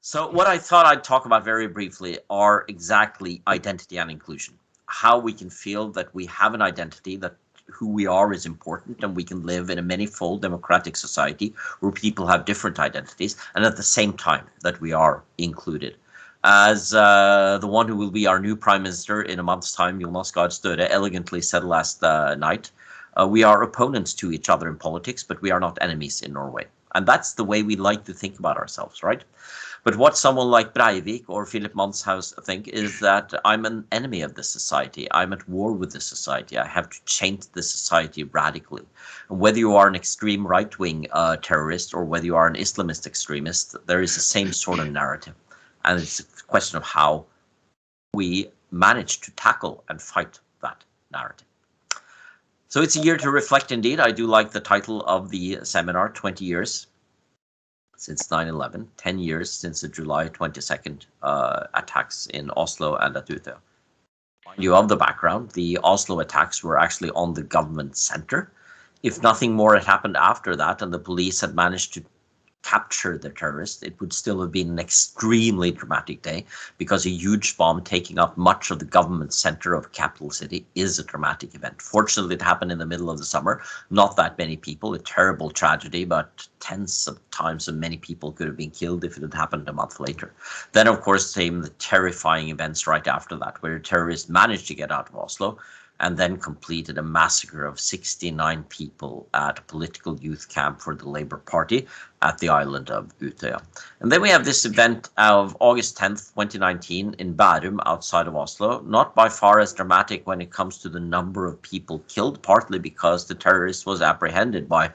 So what I thought I'd talk about very briefly are exactly identity and inclusion. How we can feel that we have an identity, that who we are is important, and we can live in a manifold democratic society where people have different identities, and at the same time that we are included. As the one who will be our new prime minister in a month's time, Jonas Gahr Støre, elegantly said last night, we are opponents to each other in politics, but we are not enemies in Norway. And that's the way we like to think about ourselves, right? But what someone like Breivik or Philip Manshaus think is that I'm an enemy of this society. I'm at war with this society. I have to change this society radically. And whether you are an extreme right-wing terrorist or whether you are an Islamist extremist, there is the same sort of narrative. And it's a question of how we manage to tackle and fight that narrative. So it's a year to reflect indeed. I do like the title of the seminar, 20 years since 9/11, 10 years since the July 22nd attacks in Oslo and at Utøya. Mind you of the background, the Oslo attacks were actually on the government center. If nothing more had happened after that and the police had managed to capture the terrorists, it would still have been an extremely dramatic day, because a huge bomb taking up much of the government center of a capital city is a dramatic event. Fortunately, it happened in the middle of the summer. Not that many people, a terrible tragedy, but tens of times as many people could have been killed if it had happened a month later. Then, of course, came the terrifying events right after that, where terrorists managed to get out of Oslo and then completed a massacre of 69 people at a political youth camp for the Labour Party at the island of Utøya. And then we have this event of August 10th, 2019 in Bærum outside of Oslo, not by far as dramatic when it comes to the number of people killed, partly because the terrorist was apprehended by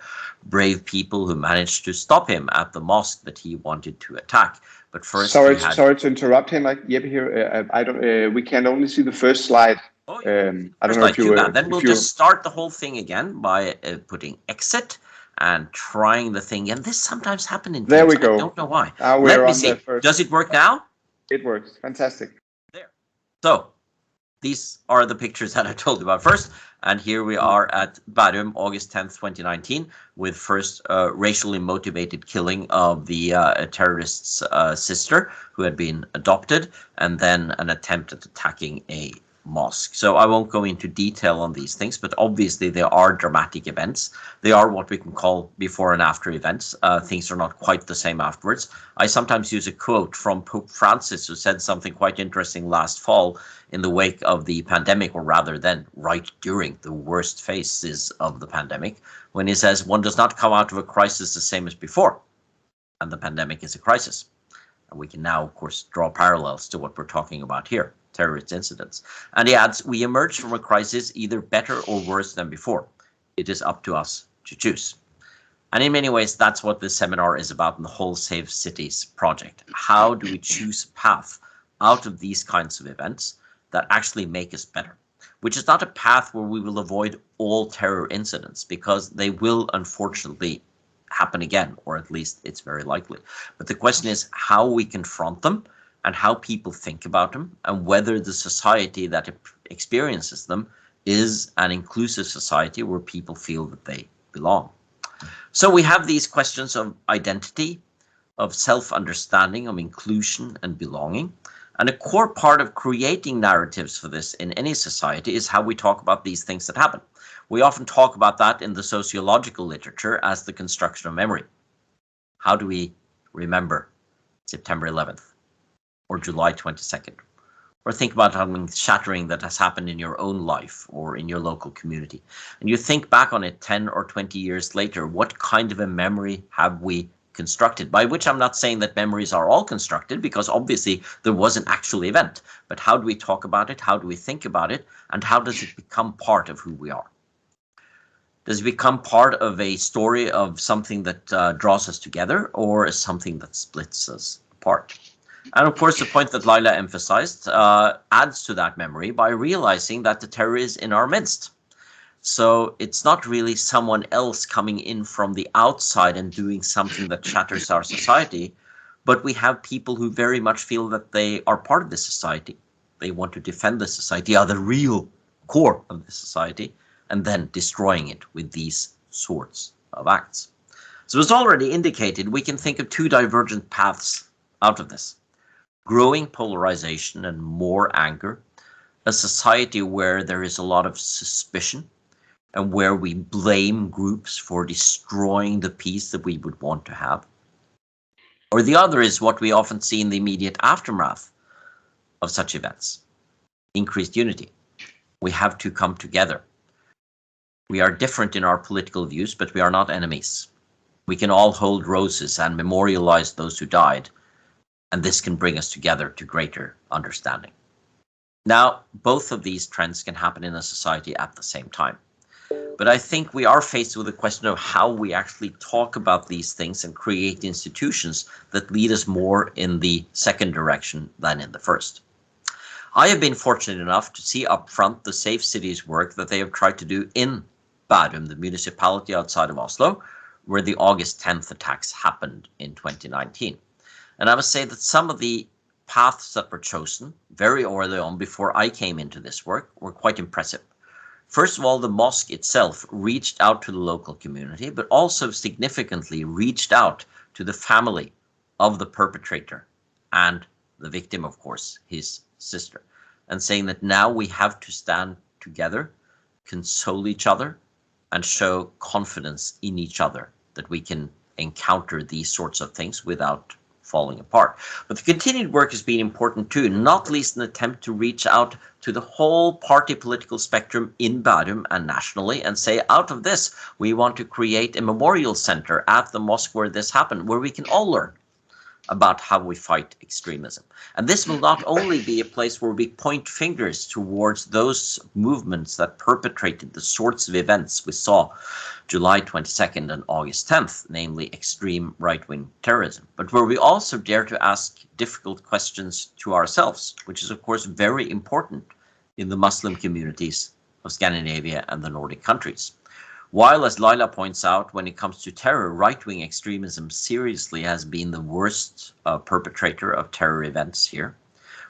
brave people who managed to stop him at the mosque that he wanted to attack. But first, sorry to interrupt, Henrik. Jeppe here. We can only see the first slide. I don't know if you then we'll just start the whole thing again by putting exit and trying the thing. And this sometimes happens in there we go. I don't know why. Let me see. Does it work now? It works. Fantastic. There. So these are the pictures that I told you about first. And here we are at Bærum, August 10th, 2019, with first racially motivated killing of the terrorist's sister who had been adopted, and then an attempt at attacking a mosque. So I won't go into detail on these things, but obviously they are dramatic events. They are what we can call before and after events. Things are not quite the same afterwards. I sometimes use a quote from Pope Francis, who said something quite interesting last fall in the wake of the pandemic, or rather then right during the worst phases of the pandemic, when he says one does not come out of a crisis the same as before, and the pandemic is a crisis. And we can now, of course, draw parallels to what we're talking about here. Terrorist incidents. And he adds, we emerge from a crisis either better or worse than before. It is up to us to choose. And in many ways, that's what this seminar is about in the whole Save Cities project. How do we choose a path out of these kinds of events that actually make us better? Which is not a path where we will avoid all terror incidents, because they will unfortunately happen again, or at least it's very likely. But the question is how we confront them, and how people think about them, and whether the society that experiences them is an inclusive society where people feel that they belong. So we have these questions of identity, of self-understanding, of inclusion and belonging. And a core part of creating narratives for this in any society is how we talk about these things that happen. We often talk about that in the sociological literature as the construction of memory. How do we remember September 11th? Or July 22nd, or think about something shattering that has happened in your own life or in your local community. And you think back on it 10 or 20 years later, what kind of a memory have we constructed? By which I'm not saying that memories are all constructed, because obviously there was an actual event. But how do we talk about it? How do we think about it? And how does it become part of who we are? Does it become part of a story of something that draws us together, or is something that splits us apart? And of course, the point that Laila emphasized adds to that memory by realizing that the terror is in our midst. So it's not really someone else coming in from the outside and doing something that shatters our society, but we have people who very much feel that they are part of the society. They want to defend the society, are the real core of the society, and then destroying it with these sorts of acts. So as already indicated, we can think of two divergent paths out of this? Growing polarization and more anger, a society where there is a lot of suspicion and where we blame groups for destroying the peace that we would want to have. Or the other is what we often see in the immediate aftermath of such events: increased unity. We have to come together. We are different in our political views, but we are not enemies. We can all hold roses and memorialize those who died, and this can bring us together to greater understanding. Now, both of these trends can happen in a society at the same time. But I think we are faced with the question of how we actually talk about these things and create institutions that lead us more in the second direction than in the first. I have been fortunate enough to see up front the Safe Cities work that they have tried to do in Bærum, the municipality outside of Oslo, where the August 10th attacks happened in 2019. And I must say that some of the paths that were chosen very early on before I came into this work were quite impressive. First of all, the mosque itself reached out to the local community, but also significantly reached out to the family of the perpetrator and the victim, of course, his sister, and saying that now we have to stand together, console each other, and show confidence in each other that we can encounter these sorts of things without falling apart. But the continued work has been important too, not least an attempt to reach out to the whole party political spectrum in Bærum and nationally and say, out of this, we want to create a memorial center at the mosque where this happened, where we can all learn about how we fight extremism. And this will not only be a place where we point fingers towards those movements that perpetrated the sorts of events we saw July 22nd and August 10th, namely extreme right-wing terrorism, but where we also dare to ask difficult questions to ourselves, which is of course very important in the Muslim communities of Scandinavia and the Nordic countries. While, as Laila points out, when it comes to terror, right-wing extremism seriously has been the worst perpetrator of terror events here,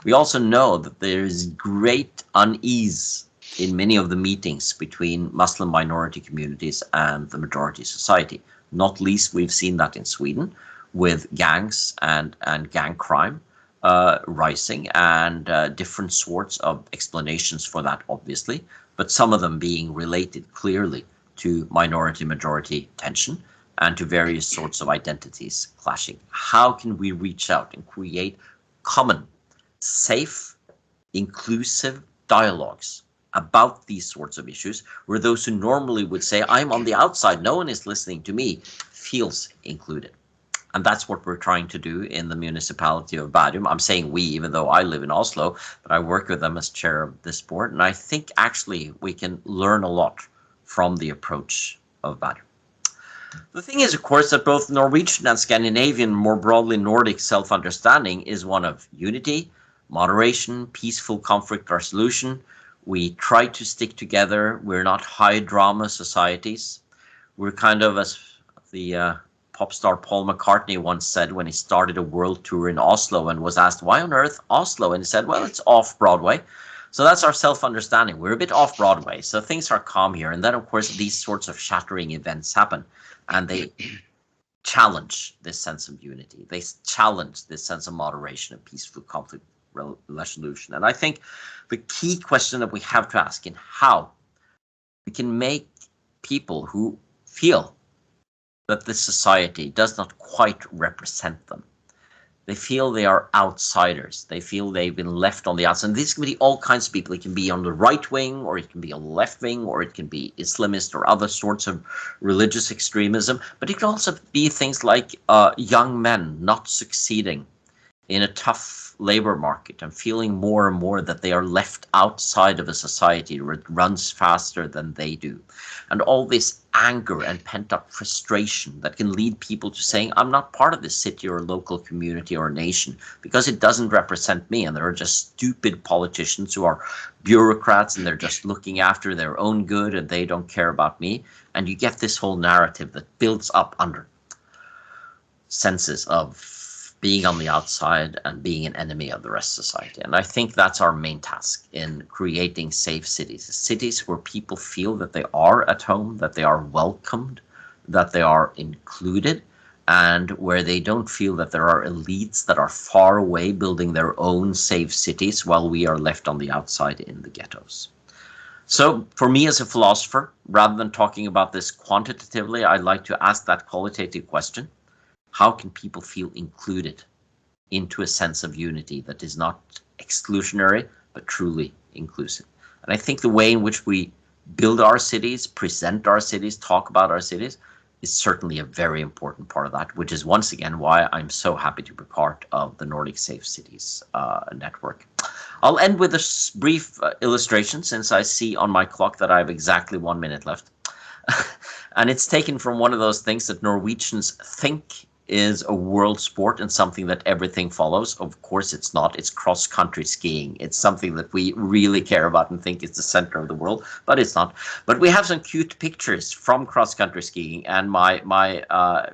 we also know that there is great unease in many of the meetings between Muslim minority communities and the majority society. Not least, we've seen that in Sweden with gangs and gang crime rising, and different sorts of explanations for that, obviously, but some of them being related clearly to minority-majority tension and to various sorts of identities clashing. How can we reach out and create common, safe, inclusive dialogues about these sorts of issues, where those who normally would say, I'm on the outside, no one is listening to me, feels included? And that's what we're trying to do in the municipality of Bærum. I'm saying we, even though I live in Oslo, but I work with them as chair of this board. And I think actually we can learn a lot from the approach of Bærum. The thing is, of course, that both Norwegian and Scandinavian, more broadly Nordic self-understanding is one of unity, moderation, peaceful conflict resolution. We try to stick together. We're not high drama societies. We're kind of, as the pop star Paul McCartney once said when he started a world tour in Oslo and was asked, why on earth Oslo? And he said, well, it's off Broadway. So that's our self-understanding. We're a bit off Broadway, so things are calm here. And then, of course, these sorts of shattering events happen, and they challenge this sense of unity. They challenge this sense of moderation and peaceful conflict resolution. And I think the key question that we have to ask is how we can make people who feel that this society does not quite represent them, they feel they are outsiders, they feel they've been left on the outside. And these can be all kinds of people. It can be on the right wing, or it can be on the left wing, or it can be Islamist or other sorts of religious extremism. But it can also be things like young men not succeeding in a tough labor market and feeling more and more that they are left outside of a society that runs faster than they do. And all this anger and pent-up frustration that can lead people to saying, I'm not part of this city or local community or nation because it doesn't represent me. And there are just stupid politicians who are bureaucrats and they're just looking after their own good and they don't care about me. And you get this whole narrative that builds up under senses of being on the outside and being an enemy of the rest of society. And I think that's our main task in creating safe cities, cities where people feel that they are at home, that they are welcomed, that they are included, and where they don't feel that there are elites that are far away building their own safe cities while we are left on the outside in the ghettos. So for me as a philosopher, rather than talking about this quantitatively, I'd like to ask that qualitative question. How can people feel included into a sense of unity that is not exclusionary, but truly inclusive? And I think the way in which we build our cities, present our cities, talk about our cities, is certainly a very important part of that, which is once again why I'm so happy to be part of the Nordic Safe Cities network. I'll end with a brief illustration, since I see on my clock that I have exactly 1 minute left. And it's taken from one of those things that Norwegians think is a world sport and something that everything follows. Of course it's not. It's cross-country skiing. It's something that we really care about and think is the center of the world, but it's not. But we have some cute pictures from cross-country skiing, and my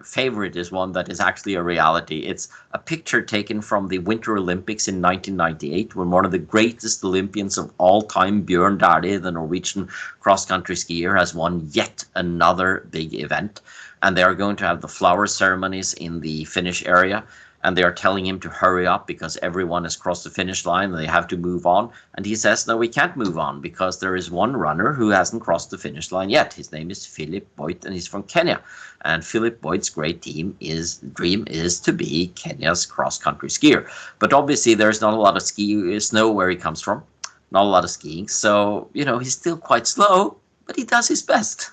favorite is one that is actually a reality. It's a picture taken from the Winter Olympics in 1998, when one of the greatest Olympians of all time, Bjørn Dæhlie, the Norwegian cross-country skier, has won yet another big event. And they are going to have the flower ceremonies in the finish area, and they are telling him to hurry up because everyone has crossed the finish line and they have to move on. And he says, no, we can't move on because there is one runner who hasn't crossed the finish line yet. His name is Philip Boyt, and he's from Kenya. And Philip Boyt's great dream is to be Kenya's cross-country skier. But obviously there's not a lot of snow where he comes from, not a lot of skiing. So, he's still quite slow, but he does his best.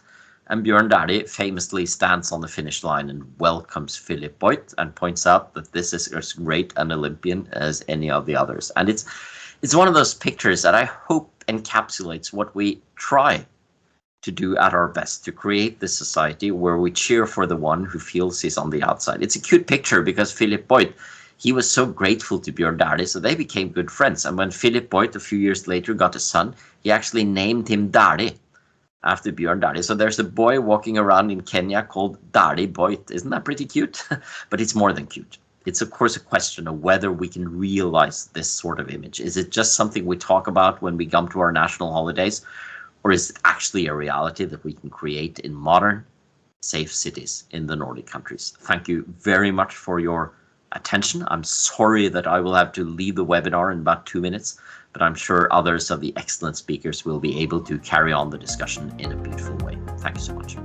And Bjørn Dæhlie famously stands on the finish line and welcomes Philip Boyt and points out that this is as great an Olympian as any of the others. And it's one of those pictures that I hope encapsulates what we try to do at our best, to create this society where we cheer for the one who feels he's on the outside. It's a cute picture because Philip Boyt, he was so grateful to Bjørn Dæhlie, so they became good friends. And when Philip Boyt a few years later got a son, he actually named him Dæhlie, after Bjørn Dæhlie. So there's a boy walking around in Kenya called Dæhlie Boyt. Isn't that pretty cute? But it's more than cute. It's of course a question of whether we can realize this sort of image. Is it just something we talk about when we come to our national holidays? Or is it actually a reality that we can create in modern, safe cities in the Nordic countries? Thank you very much for your attention. I'm sorry that I will have to leave the webinar in about 2 minutes, but I'm sure others of the excellent speakers will be able to carry on the discussion in a beautiful way. Thank you so much.